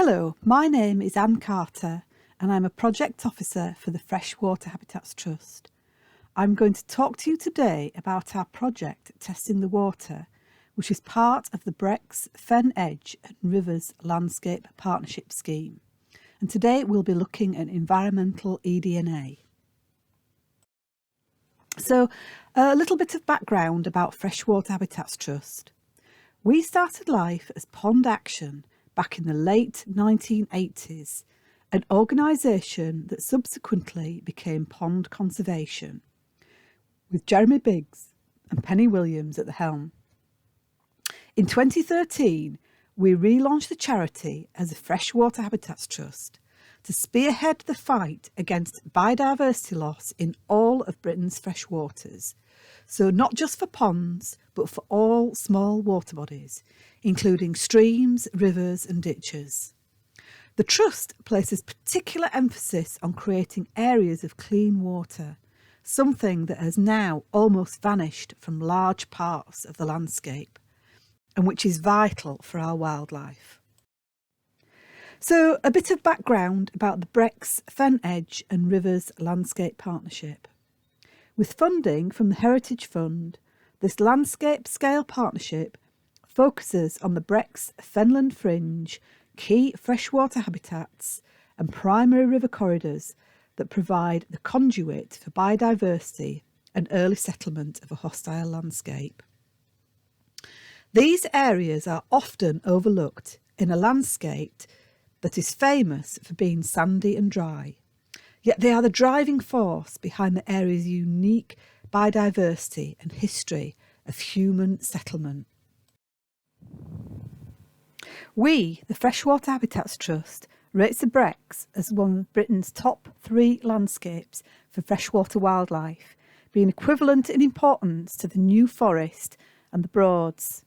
Hello, my name is Anne Carter and I'm a Project Officer for the Freshwater Habitats Trust. I'm going to talk to you today about our project Testing the Water, which is part of the Brecks, Fen Edge and Rivers Landscape Partnership Scheme. And today we'll be looking at environmental eDNA. So, a little bit of background about Freshwater Habitats Trust. We started life as Pond Action back in the late 1980s, an organisation that subsequently became Pond Conservation, with Jeremy Biggs and Penny Williams at the helm. In 2013, we relaunched the charity as a Freshwater Habitats Trust to spearhead the fight against biodiversity loss in all of Britain's freshwaters. So not just for ponds, but for all small water bodies, including streams, rivers and ditches. The Trust places particular emphasis on creating areas of clean water, something that has now almost vanished from large parts of the landscape, and which is vital for our wildlife. So a bit of background about the Brecks, Fen Edge and Rivers Landscape Partnership. With funding from the Heritage Fund, this landscape scale partnership focuses on the Brecks Fenland Fringe, key freshwater habitats and primary river corridors that provide the conduit for biodiversity and early settlement of a hostile landscape. These areas are often overlooked in a landscape that is famous for being sandy and dry, yet they are the driving force behind the area's unique biodiversity and history of human settlement. We, the Freshwater Habitats Trust, rates the Brecks as one of Britain's top 3 landscapes for freshwater wildlife, being equivalent in importance to the New Forest and the Broads.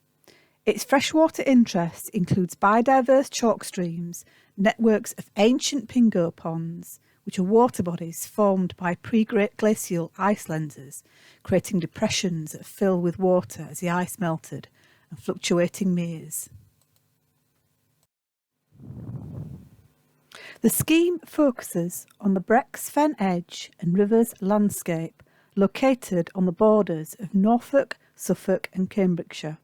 Its freshwater interest includes biodiverse chalk streams, networks of ancient pingo ponds, which are water bodies formed by pre-glacial ice lenses, creating depressions that fill with water as the ice melted, and fluctuating meres. The scheme focuses on the Brecks Fen Edge and Rivers landscape located on the borders of Norfolk, Suffolk and Cambridgeshire.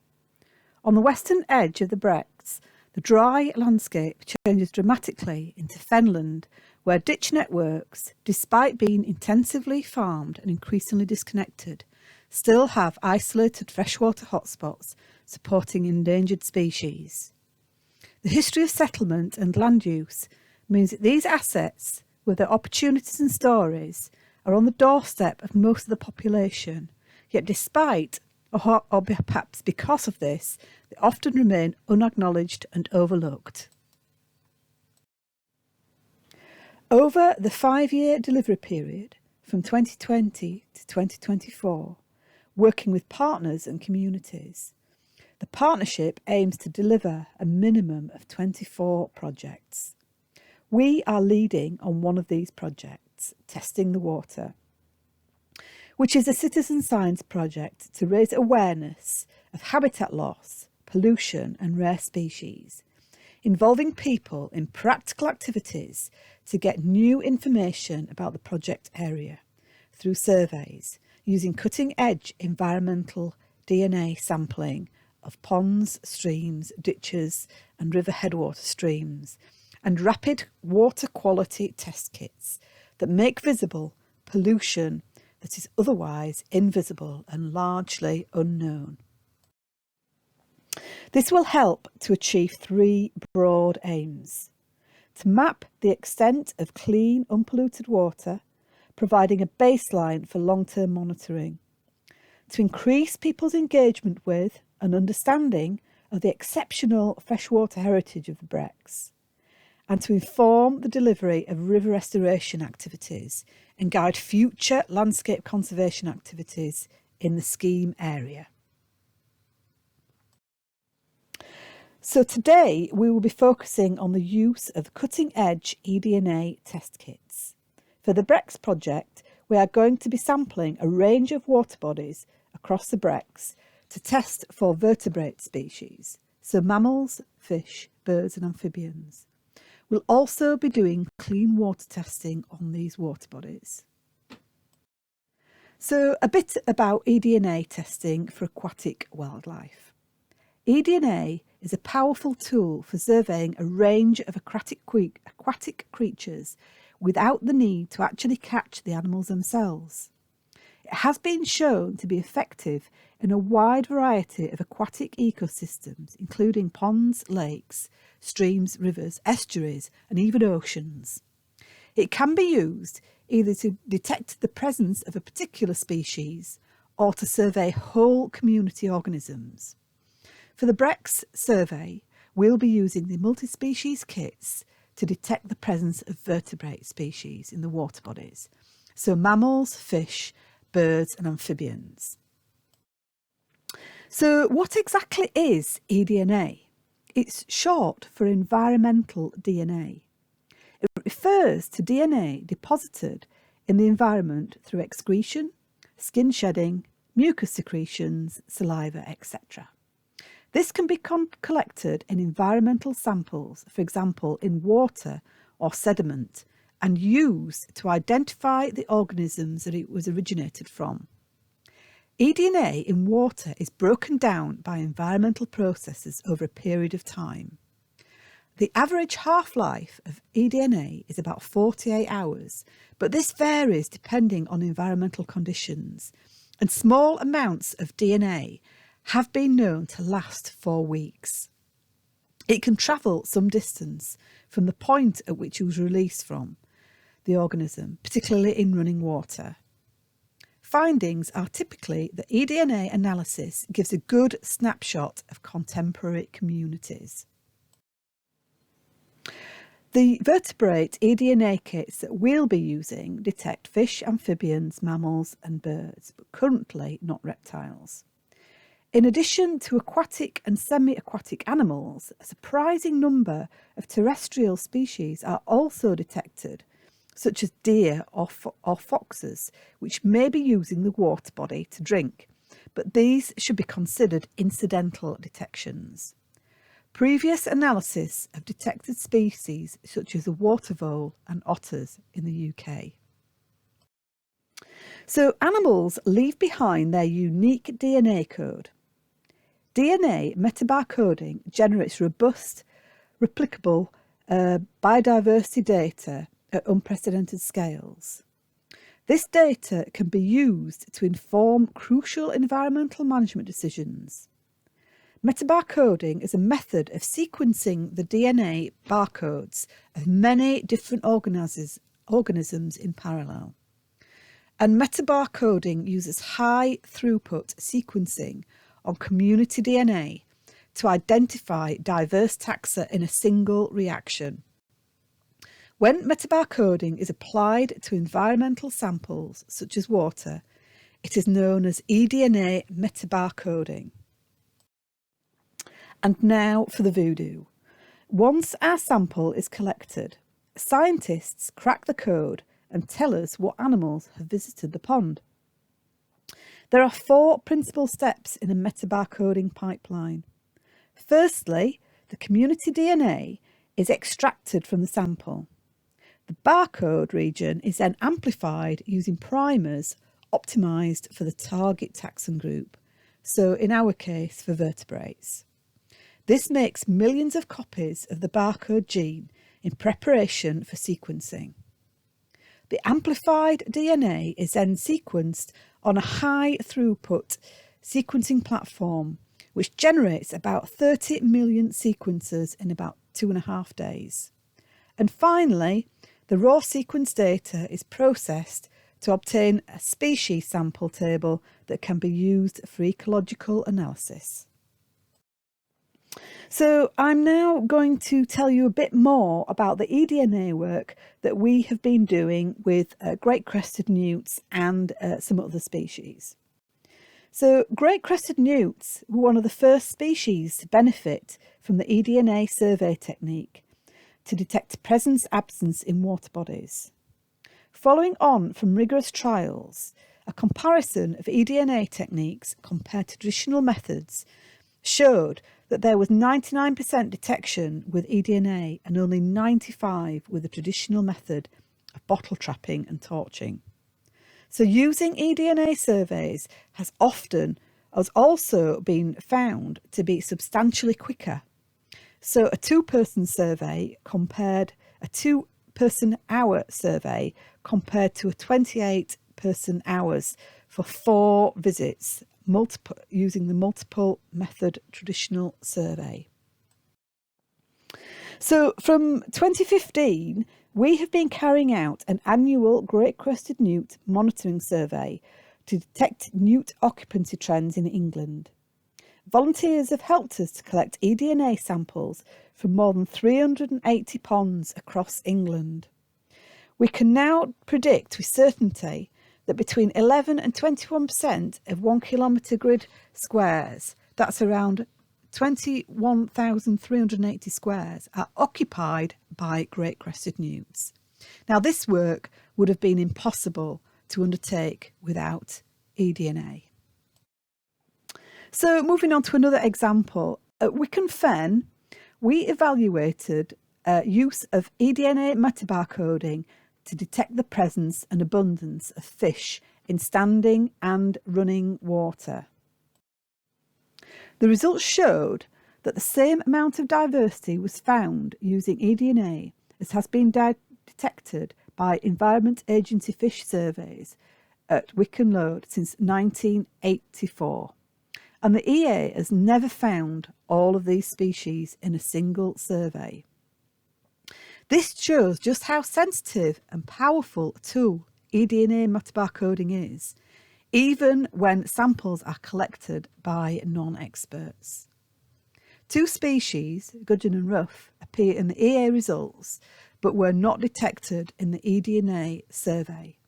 On the western edge of the Brecks, the dry landscape changes dramatically into fenland, where ditch networks, despite being intensively farmed and increasingly disconnected, still have isolated freshwater hotspots supporting endangered species. The history of settlement and land use means that these assets, with their opportunities and stories, are on the doorstep of most of the population, yet despite or perhaps because of this, they often remain unacknowledged and overlooked. Over the 5-year delivery period, from 2020 to 2024, working with partners and communities, the partnership aims to deliver a minimum of 24 projects. We are leading on one of these projects, Testing the Water, which is a citizen science project to raise awareness of habitat loss, pollution and rare species, involving people in practical activities to get new information about the project area through surveys using cutting-edge environmental DNA sampling of ponds, streams, ditches and river headwater streams, and rapid water quality test kits that make visible pollution that is otherwise invisible and largely unknown. This will help to achieve 3 broad aims: to map the extent of clean, unpolluted water, providing a baseline for long-term monitoring, to increase people's engagement with and understanding of the exceptional freshwater heritage of the Brecks, and to inform the delivery of river restoration activities and guide future landscape conservation activities in the scheme area. So today we will be focusing on the use of cutting-edge eDNA test kits. For the Brecks project, we are going to be sampling a range of water bodies across the Brecks to test for vertebrate species, so mammals, fish, birds and amphibians. We'll also be doing clean water testing on these water bodies. So a bit about eDNA testing for aquatic wildlife. eDNA is a powerful tool for surveying a range of aquatic creatures without the need to actually catch the animals themselves. It has been shown to be effective in a wide variety of aquatic ecosystems, including ponds, lakes, streams, rivers, estuaries, and even oceans. It can be used either to detect the presence of a particular species or to survey whole community organisms. For the Brecks survey, we'll be using the multi-species kits to detect the presence of vertebrate species in the water bodies, so mammals, fish, birds and amphibians. So what exactly is eDNA? It's short for environmental DNA. It refers to DNA deposited in the environment through excretion, skin shedding, mucus secretions, saliva, etc. This can be collected in environmental samples, for example in water or sediment, and used to identify the organisms that it was originated from. eDNA in water is broken down by environmental processes over a period of time. The average half-life of eDNA is about 48 hours, but this varies depending on environmental conditions, and small amounts of DNA have been known to last 4 weeks. It can travel some distance from the point at which it was released from the organism, particularly in running water. Findings are typically that eDNA analysis gives a good snapshot of contemporary communities. The vertebrate eDNA kits that we'll be using detect fish, amphibians, mammals and birds, but currently not reptiles. In addition to aquatic and semi-aquatic animals, a surprising number of terrestrial species are also detected, such as deer or foxes, which may be using the water body to drink, but these should be considered incidental detections. Previous analysis have detected species such as the water vole and otters in the UK. So animals leave behind their unique DNA code. DNA metabarcoding generates robust, replicable biodiversity data at unprecedented scales. This data can be used to inform crucial environmental management decisions. Metabarcoding is a method of sequencing the DNA barcodes of many different organisms in parallel. And metabarcoding uses high throughput sequencing on community DNA to identify diverse taxa in a single reaction. When metabarcoding is applied to environmental samples such as water, it is known as eDNA metabarcoding. And now for the voodoo. Once our sample is collected, scientists crack the code and tell us what animals have visited the pond. There are 4 principal steps in a metabarcoding pipeline. Firstly, the community DNA is extracted from the sample. The barcode region is then amplified using primers optimised for the target taxon group, so in our case for vertebrates. This makes millions of copies of the barcode gene in preparation for sequencing. The amplified DNA is then sequenced on a high throughput sequencing platform, which generates about 30 million sequences in about 2.5 days. And finally, the raw sequence data is processed to obtain a species sample table that can be used for ecological analysis. So I'm now going to tell you a bit more about the eDNA work that we have been doing with great crested newts and some other species. So great crested newts were one of the first species to benefit from the eDNA survey technique to detect presence-absence in water bodies. Following on from rigorous trials, a comparison of eDNA techniques compared to traditional methods showed that there was 99% detection with eDNA and only 95% with the traditional method of bottle trapping and torching. So using eDNA surveys has also been found to be substantially quicker. So a 2-person survey compared a 2-person hour survey compared to a 28-person hours for 4 visits, using the multiple method traditional survey. So from 2015, we have been carrying out an annual Great Crested Newt monitoring survey to detect newt occupancy trends in England. Volunteers have helped us to collect eDNA samples from more than 380 ponds across England. We can now predict with certainty that between 11 and 21% of 1 kilometre grid squares, that's around 21,380 squares, are occupied by Great Crested Newts. Now, this work would have been impossible to undertake without eDNA. So moving on to another example, at Wicken Fen, we evaluated use of eDNA metabarcoding to detect the presence and abundance of fish in standing and running water. The results showed that the same amount of diversity was found using eDNA as has been detected by Environment Agency fish surveys at Wicken Lode since 1984. And the EA has never found all of these species in a single survey. This shows just how sensitive and powerful a tool eDNA metabarcoding is, even when samples are collected by non-experts. 2 species, gudgeon and ruff, appear in the EA results, but were not detected in the eDNA survey.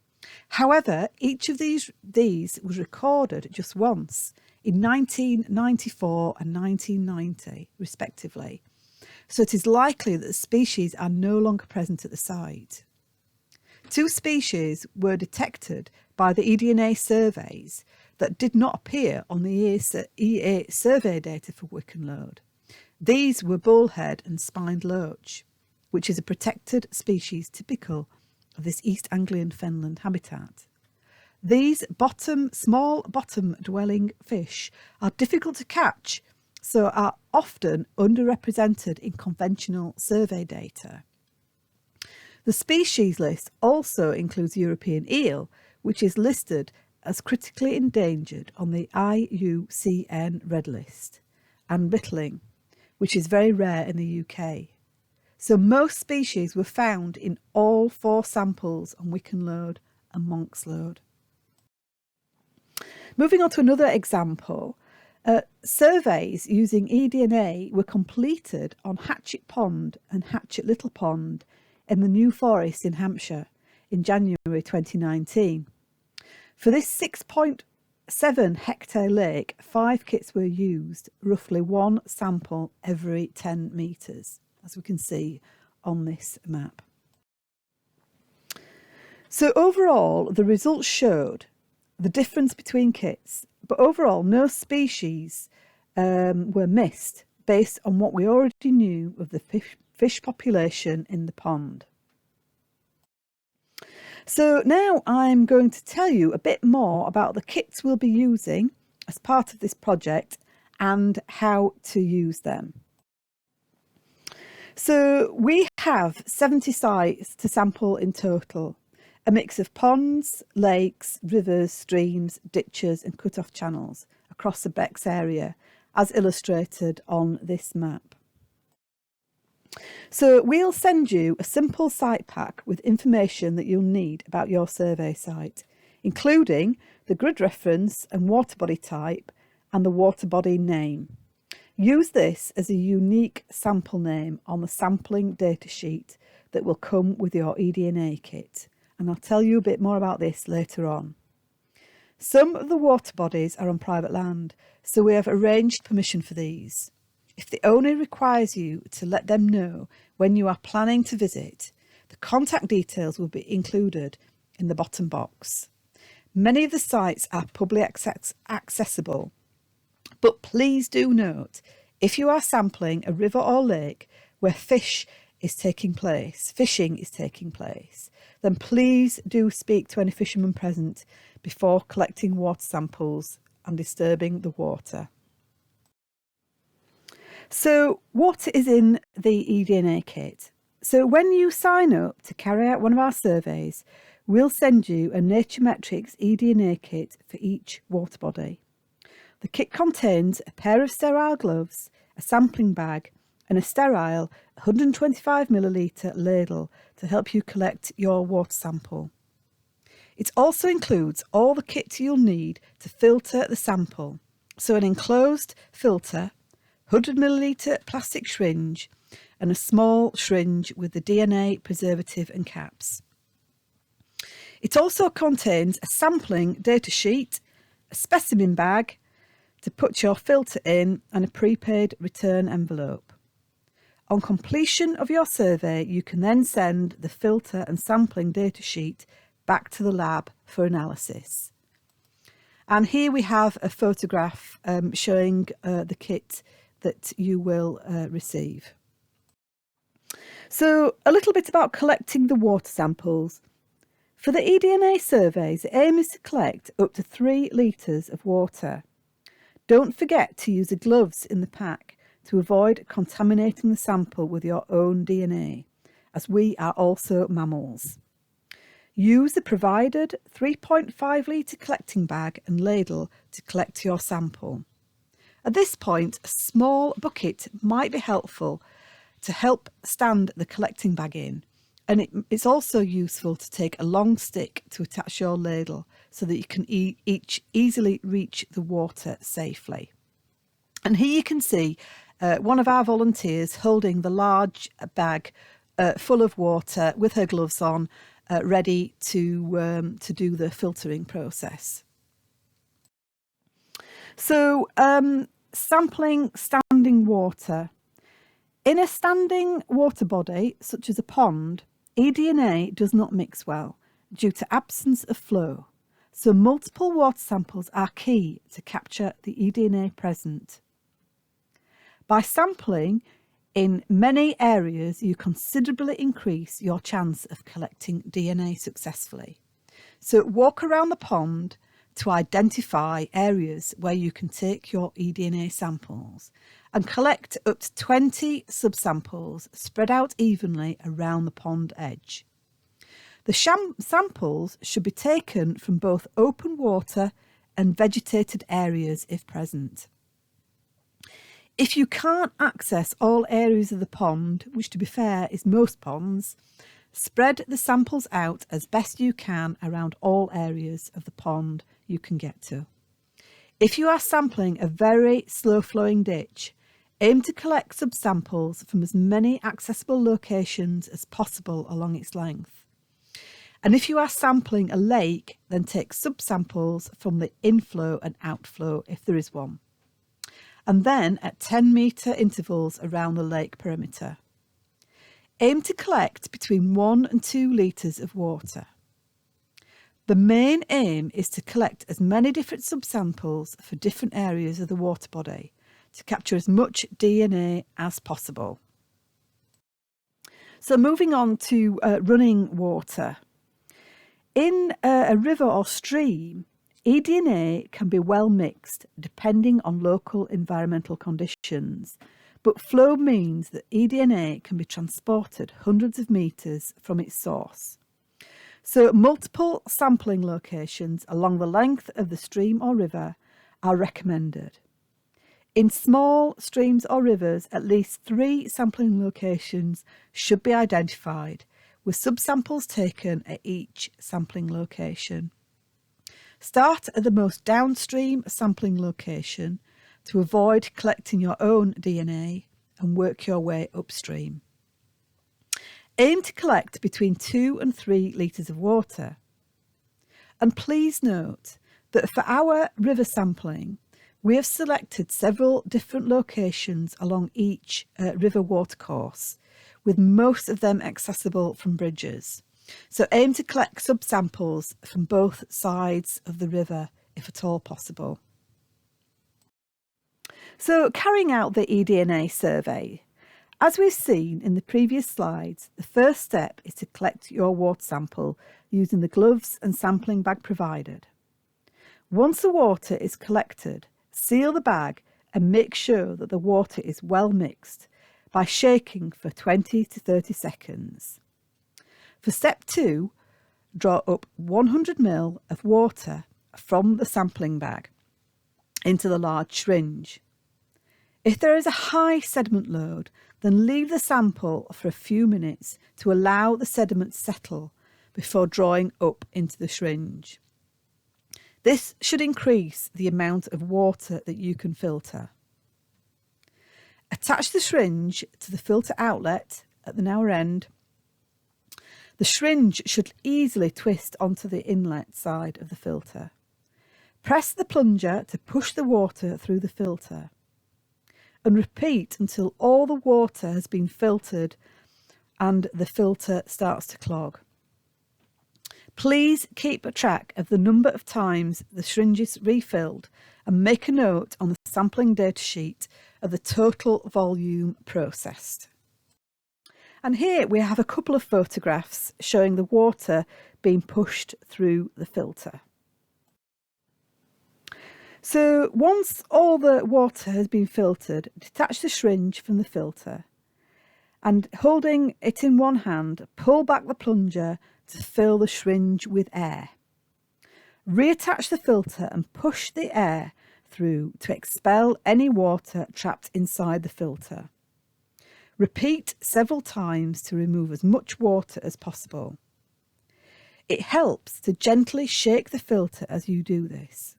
However, each of these was recorded just once, in 1994 and 1990, respectively. So it is likely that the species are no longer present at the site. 2 species were detected by the eDNA surveys that did not appear on the EA survey data for Wicken Lode. These were bullhead and spined loach, which is a protected species typical of this East Anglian fenland habitat. These small bottom-dwelling fish are difficult to catch, so are often underrepresented in conventional survey data. The species list also includes European eel, which is listed as critically endangered on the IUCN Red List, and bitterling, which is very rare in the UK. So most species were found in all 4 samples on Wicken Lode and Monks Lode. Moving on to another example, surveys using eDNA were completed on Hatchet Pond and Hatchet Little Pond in the New Forest in Hampshire in January 2019. For this 6.7 hectare lake, 5 kits were used, roughly 1 sample every 10 metres, as we can see on this map. So overall, the results showed the difference between kits, but overall no species were missed based on what we already knew of the fish population in the pond. So now I'm going to tell you a bit more about the kits we'll be using as part of this project and how to use them. So we have 70 sites to sample in total, a mix of ponds, lakes, rivers, streams, ditches and cut-off channels across the Brecks area, as illustrated on this map. So we'll send you a simple site pack with information that you'll need about your survey site, including the grid reference and water body type and the water body name. Use this as a unique sample name on the sampling data sheet that will come with your eDNA kit, and I'll tell you a bit more about this later on. Some of the water bodies are on private land, so we have arranged permission for these. If the owner requires you to let them know when you are planning to visit, the contact details will be included in the bottom box. Many of the sites are publicly accessible, but please do note, If you are sampling a river or lake where fishing is taking place, then please do speak to any fishermen present before collecting water samples and disturbing the water. So what is in the eDNA kit? So when you sign up to carry out one of our surveys, we'll send you a Naturemetrics eDNA kit for each water body. The kit contains a pair of sterile gloves, a sampling bag, and a sterile 125ml ladle to help you collect your water sample. It also includes all the kit you'll need to filter the sample, so an enclosed filter, 100ml plastic syringe, and a small syringe with the DNA preservative and caps. It also contains a sampling data sheet, a specimen bag to put your filter in, and a prepaid return envelope. On completion of your survey, you can then send the filter and sampling data sheet back to the lab for analysis. And here we have a photograph showing the kit that you will receive. So a little bit about collecting the water samples. For the eDNA surveys, the aim is to collect up to 3 litres of water. Don't forget to use the gloves in the pack to avoid contaminating the sample with your own DNA, as we are also mammals. Use the provided 3.5 litre collecting bag and ladle to collect your sample. At this point, a small bucket might be helpful to help stand the collecting bag in, and it's also useful to take a long stick to attach your ladle so that you can easily reach the water safely. And here you can see one of our volunteers holding the large bag full of water with her gloves on, ready to do the filtering process. So sampling standing water. In a standing water body, such as a pond, eDNA does not mix well due to absence of flow. So multiple water samples are key to capture the eDNA present. By sampling in many areas, you considerably increase your chance of collecting DNA successfully. So walk around the pond to identify areas where you can take your eDNA samples and collect up to 20 subsamples spread out evenly around the pond edge. The samples should be taken from both open water and vegetated areas if present. If you can't access all areas of the pond, which to be fair is most ponds, spread the samples out as best you can around all areas of the pond you can get to. If you are sampling a very slow-flowing ditch, aim to collect subsamples from as many accessible locations as possible along its length. And if you are sampling a lake, then take subsamples from the inflow and outflow if there is one. And then at 10-metre intervals around the lake perimeter. Aim to collect between 1 and 2 litres of water. The main aim is to collect as many different subsamples for different areas of the water body to capture as much DNA as possible. So moving on to running water. In a river or stream, eDNA can be well mixed depending on local environmental conditions, but flow means that eDNA can be transported hundreds of metres from its source. So multiple sampling locations along the length of the stream or river are recommended. In small streams or rivers, at least 3 sampling locations should be identified, with subsamples taken at each sampling location. Start at the most downstream sampling location to avoid collecting your own DNA and work your way upstream. Aim to collect between 2 and 3 litres of water. And please note that for our river sampling, we have selected several different locations along each river watercourse, with most of them accessible from bridges. So aim to collect subsamples from both sides of the river, if at all possible. So carrying out the eDNA survey. As we've seen in the previous slides, the first step is to collect your water sample using the gloves and sampling bag provided. Once the water is collected, seal the bag and make sure that the water is well mixed by shaking for 20 to 30 seconds. For step 2, draw up 100 ml of water from the sampling bag into the large syringe. If there is a high sediment load, then leave the sample for a few minutes to allow the sediment to settle before drawing up into the syringe. This should increase the amount of water that you can filter. Attach the syringe to the filter outlet at the lower end. The syringe should easily twist onto the inlet side of the filter. Press the plunger to push the water through the filter, and repeat until all the water has been filtered and the filter starts to clog. Please keep a track of the number of times the syringe is refilled and make a note on the sampling data sheet of the total volume processed. And here we have a couple of photographs showing the water being pushed through the filter. So once all the water has been filtered, detach the syringe from the filter and, holding it in one hand, pull back the plunger to fill the syringe with air. Reattach the filter and push the air through to expel any water trapped inside the filter. Repeat several times to remove as much water as possible. It helps to gently shake the filter as you do this.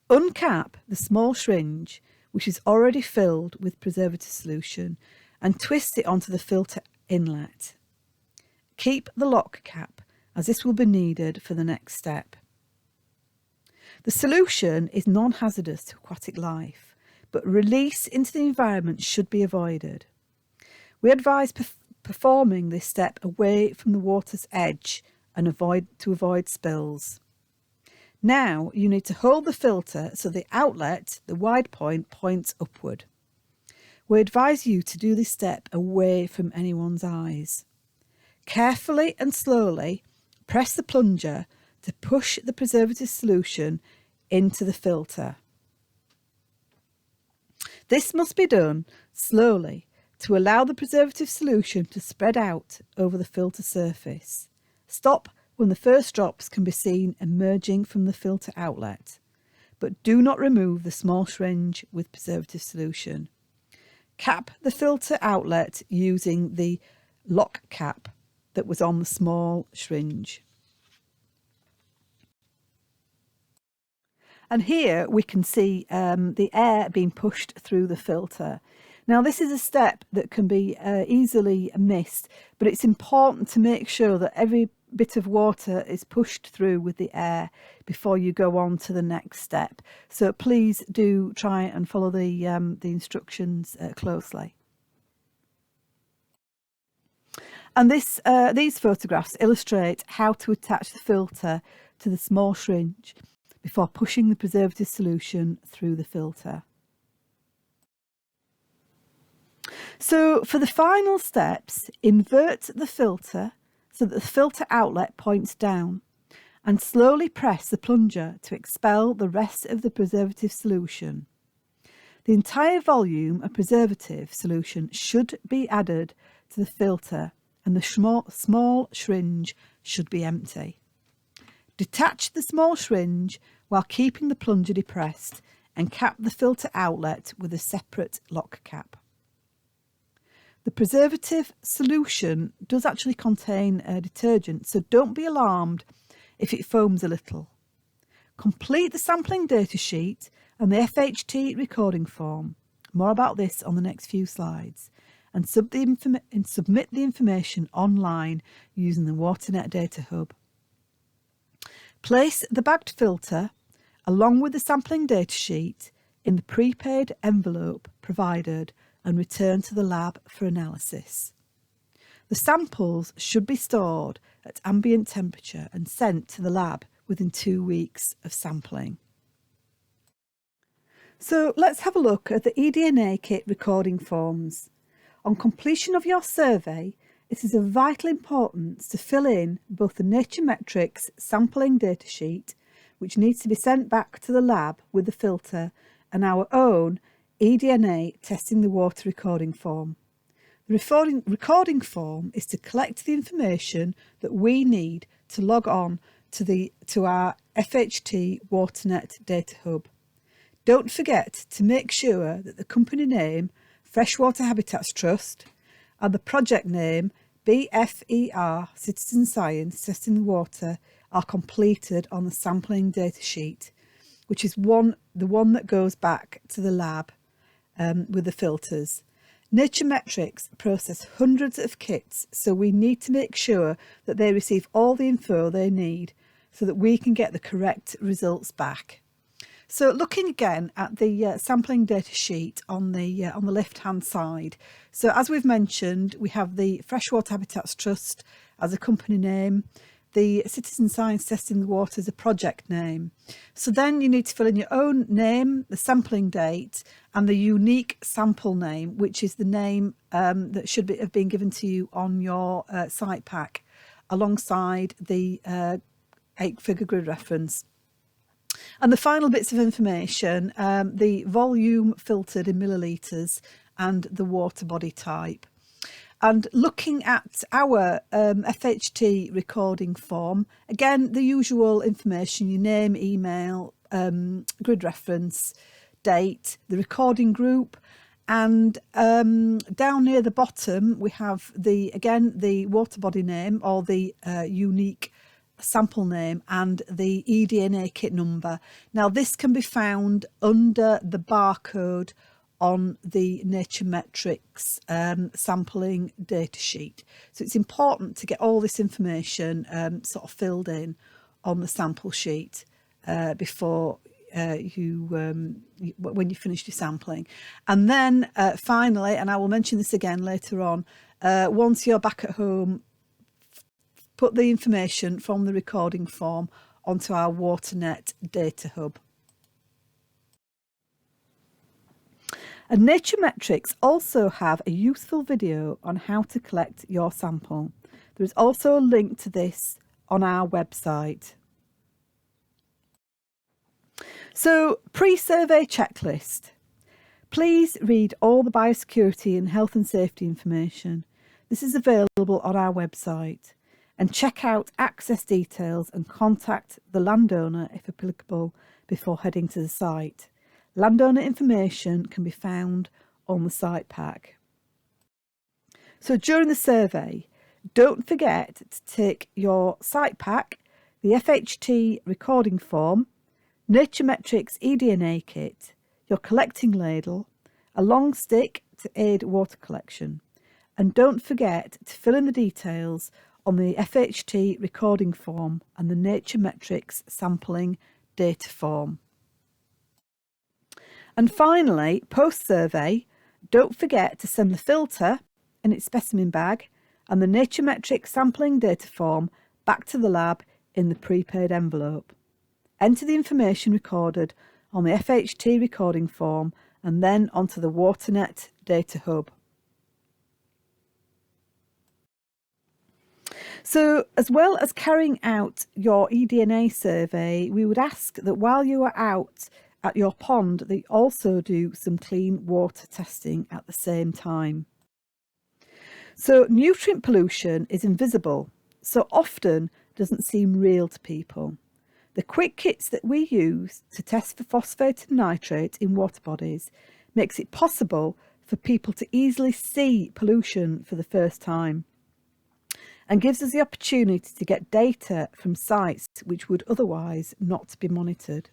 Uncap the small syringe, which is already filled with preservative solution, and twist it onto the filter inlet. Keep the lock cap, as this will be needed for the next step. The solution is non-hazardous to aquatic life, but release into the environment should be avoided. We advise performing this step away from the water's edge and to avoid spills. Now you need to hold the filter so the outlet, the wide point, points upward. We advise you to do this step away from anyone's eyes. Carefully and slowly press the plunger to push the preservative solution into the filter. This must be done slowly to allow the preservative solution to spread out over the filter surface. Stop when the first drops can be seen emerging from the filter outlet, but do not remove the small syringe with preservative solution. Cap the filter outlet using the lock cap that was on the small syringe. And here we can see the air being pushed through the filter. Now this is a step that can be easily missed, but it's important to make sure that every bit of water is pushed through with the air before you go on to the next step. So please do try and follow the instructions closely. And these photographs illustrate how to attach the filter to the small syringe before pushing the preservative solution through the filter. So for the final steps, invert the filter so that the filter outlet points down and slowly press the plunger to expel the rest of the preservative solution. The entire volume of preservative solution should be added to the filter and the small syringe should be empty. Detach the small syringe while keeping the plunger depressed and cap the filter outlet with a separate lock cap. The preservative solution does actually contain a detergent, so don't be alarmed if it foams a little. Complete the sampling data sheet and the FHT recording form. More about this on the next few slides. And submit the information online using the WaterNet Data Hub. Place the bagged filter along with the sampling data sheet in the prepaid envelope provided and return to the lab for analysis. The samples should be stored at ambient temperature and sent to the lab within 2 weeks of sampling. So let's have a look at the eDNA kit recording forms. On completion of your survey, it is of vital importance to fill in both the Nature-Metrics sampling datasheet, which needs to be sent back to the lab with the filter, and our own eDNA testing the water recording form. The recording form is to collect the information that we need to log on to our FHT WaterNet data hub. Don't forget to make sure that the company name, Freshwater Habitats Trust, and the project name, BFER Citizen Science Testing the Water, are completed on the sampling data sheet, which is the one that goes back to the lab with the filters. Nature-Metrics process hundreds of kits, so we need to make sure that they receive all the info they need so that we can get the correct results back. So looking again at the sampling data sheet on the left-hand side. So as we've mentioned, we have the Freshwater Habitats Trust as a company name, the Citizen Science Testing the Water as a project name. So then you need to fill in your own name, the sampling date, and the unique sample name, which is the name that should have been given to you on your site pack, alongside the 8-figure grid reference. And the final bits of information, the volume filtered in millilitres and the water body type. And looking at our FHT recording form, again, the usual information, your name, email, grid reference, date, the recording group, and down near the bottom we have the water body name, or the unique sample name, and the eDNA kit number. Now this can be found under the barcode on the Nature-Metrics sampling datasheet. So it's important to get all this information sort of filled in on the sample sheet before when you finish your sampling. And then finally, and I will mention this again later on, once you're back at home, put the information from the recording form onto our WaterNet data hub. And Nature-Metrics also have a useful video on how to collect your sample. There is also a link to this on our website. So, pre-survey checklist. Please read all the biosecurity and health and safety information. This is available on our website. And check out access details and contact the landowner if applicable before heading to the site. Landowner information can be found on the site pack. So during the survey, don't forget to take your site pack, the FHT recording form, Nature-Metrics eDNA kit, your collecting ladle, a long stick to aid water collection, and don't forget to fill in the details on the FHT recording form and the Nature-Metrics sampling data form. And finally, post-survey, don't forget to send the filter in its specimen bag and the Nature-Metrics sampling data form back to the lab in the prepaid envelope. Enter the information recorded on the FHT recording form and then onto the WaterNet data hub. So, as well as carrying out your eDNA survey, we would ask that while you are out at your pond, that you also do some clean water testing at the same time. So, nutrient pollution is invisible, so often doesn't seem real to people. The quick kits that we use to test for phosphate and nitrate in water bodies makes it possible for people to easily see pollution for the first time, and gives us the opportunity to get data from sites which would otherwise not be monitored.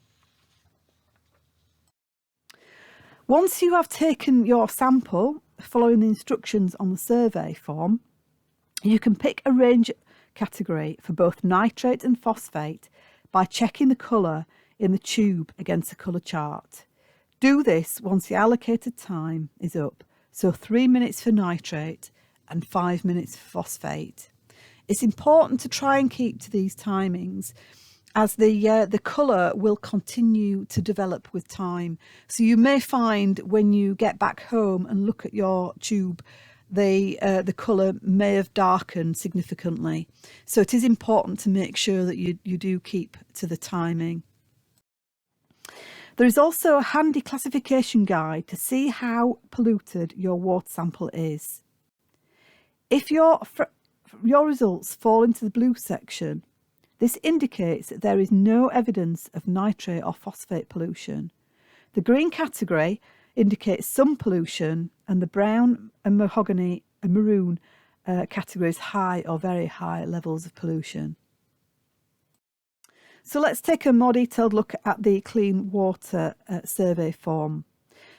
Once you have taken your sample, following the instructions on the survey form, you can pick a range category for both nitrate and phosphate by checking the colour in the tube against the colour chart. Do this once the allocated time is up, so 3 minutes for nitrate and 5 minutes for phosphate. It's important to try and keep to these timings, as the colour will continue to develop with time. So you may find when you get back home and look at your tube, the colour may have darkened significantly. So it is important to make sure that you do keep to the timing. There is also a handy classification guide to see how polluted your water sample is. If your results fall into the blue section, this indicates that there is no evidence of nitrate or phosphate pollution. The green category indicates some pollution, and the brown and mahogany and maroon categories high or very high levels of pollution. So let's take a more detailed look at the clean water survey form.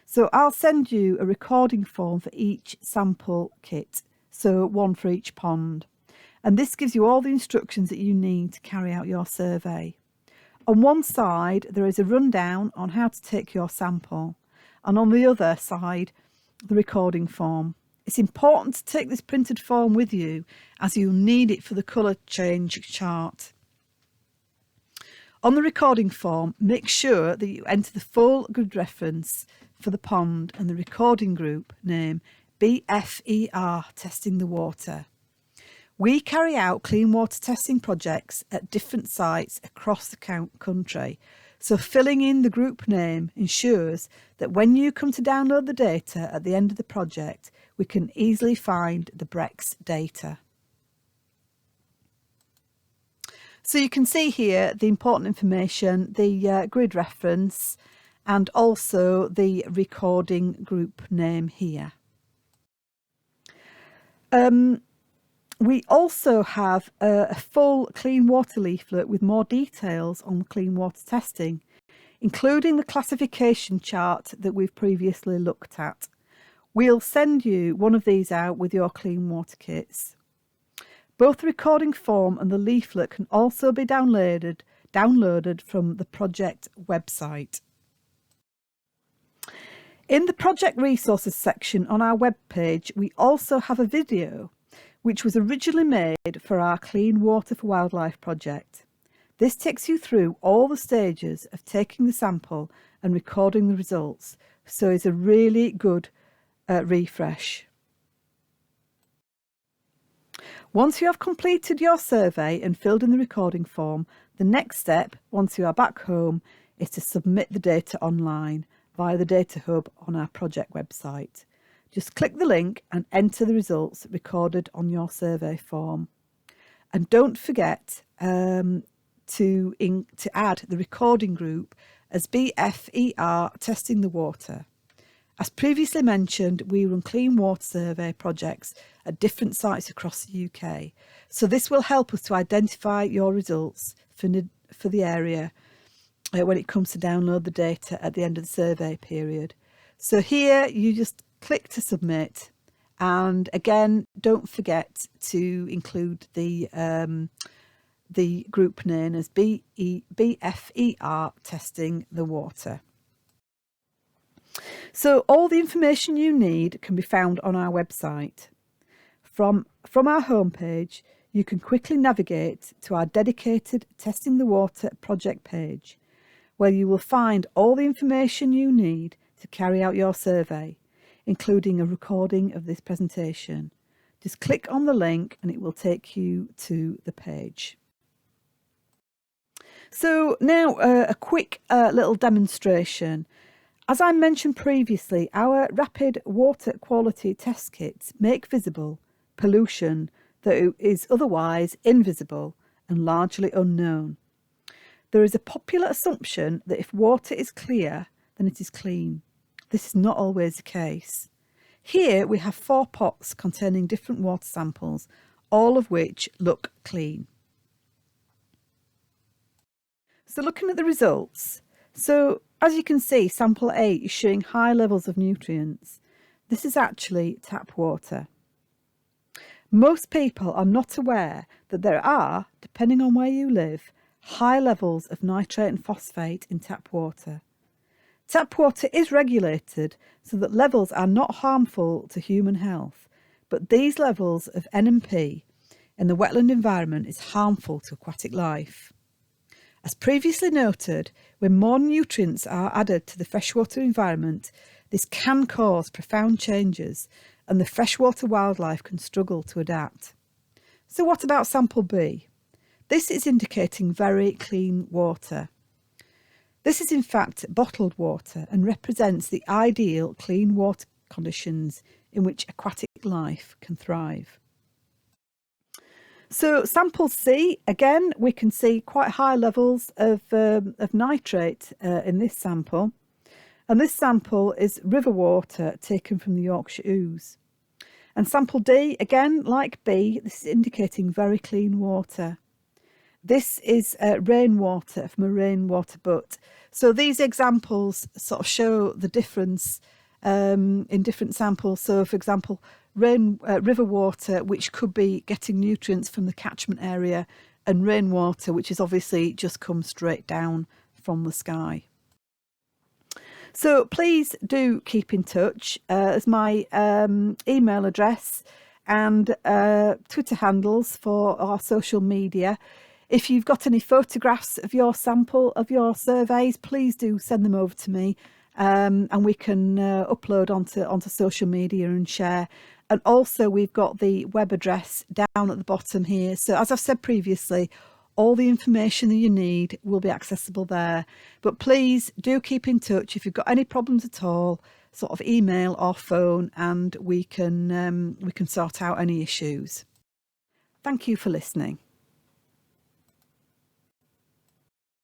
So I'll send you a recording form for each sample kit, so one for each pond. And this gives you all the instructions that you need to carry out your survey. On one side, there is a rundown on how to take your sample, and on the other side, the recording form. It's important to take this printed form with you, as you'll need it for the colour change chart. On the recording form, make sure that you enter the full grid reference for the pond and the recording group name BFER Testing the Water. We carry out clean water testing projects at different sites across the country, so filling in the group name ensures that when you come to download the data at the end of the project, we can easily find the Brecks data. So you can see here the important information, the grid reference, and also the recording group name here. We also have a full clean water leaflet with more details on clean water testing, including the classification chart that we've previously looked at. We'll send you one of these out with your clean water kits. Both the recording form and the leaflet can also be downloaded from the project website. In the project resources section on our webpage, we also have a video which was originally made for our Clean Water for Wildlife project. This takes you through all the stages of taking the sample and recording the results, so it's a really good refresh. Once you have completed your survey and filled in the recording form, the next step, once you are back home, is to submit the data online via the Data Hub on our project website. Just click the link and enter the results recorded on your survey form. And don't forget to add the recording group as BFER Testing the Water. As previously mentioned, we run clean water survey projects at different sites across the UK. So this will help us to identify your results for the area when it comes to download the data at the end of the survey period. So here you just click to submit, and again, don't forget to include the group name as BFER Testing the Water. So all the information you need can be found on our website. From our homepage, you can quickly navigate to our dedicated Testing the Water project page, where you will find all the information you need to carry out your survey, including a recording of this presentation. Just click on the link and it will take you to the page. So now a quick little demonstration. As I mentioned previously, our rapid water quality test kits make visible pollution that is otherwise invisible and largely unknown. There is a popular assumption that if water is clear, then it is clean. This is not always the case. Here we have 4 pots containing different water samples, all of which look clean. So looking at the results, so as you can see, sample 8 is showing high levels of nutrients. This is actually tap water. Most people are not aware that there are, depending on where you live, high levels of nitrate and phosphate in tap water. Tap water is regulated so that levels are not harmful to human health, but these levels of N and P in the wetland environment is harmful to aquatic life. As previously noted, when more nutrients are added to the freshwater environment, this can cause profound changes and the freshwater wildlife can struggle to adapt. So what about sample B? This is indicating very clean water. This is in fact bottled water and represents the ideal clean water conditions in which aquatic life can thrive. So sample C, again, we can see quite high levels of nitrate in this sample. And this sample is river water taken from the Yorkshire Ouse. And sample D, again, like B, this is indicating very clean water. This is rainwater from a rainwater butt. So these examples sort of show the difference in different samples. So, for example, river water, which could be getting nutrients from the catchment area, and rainwater, which is obviously just come straight down from the sky. So please do keep in touch as my email address and Twitter handles for our social media. If you've got any photographs of your sample, of your surveys, please do send them over to me and we can upload onto social media and share. And also we've got the web address down at the bottom here. So as I've said previously, all the information that you need will be accessible there. But please do keep in touch if you've got any problems at all, sort of email or phone, and we can sort out any issues. Thank you for listening.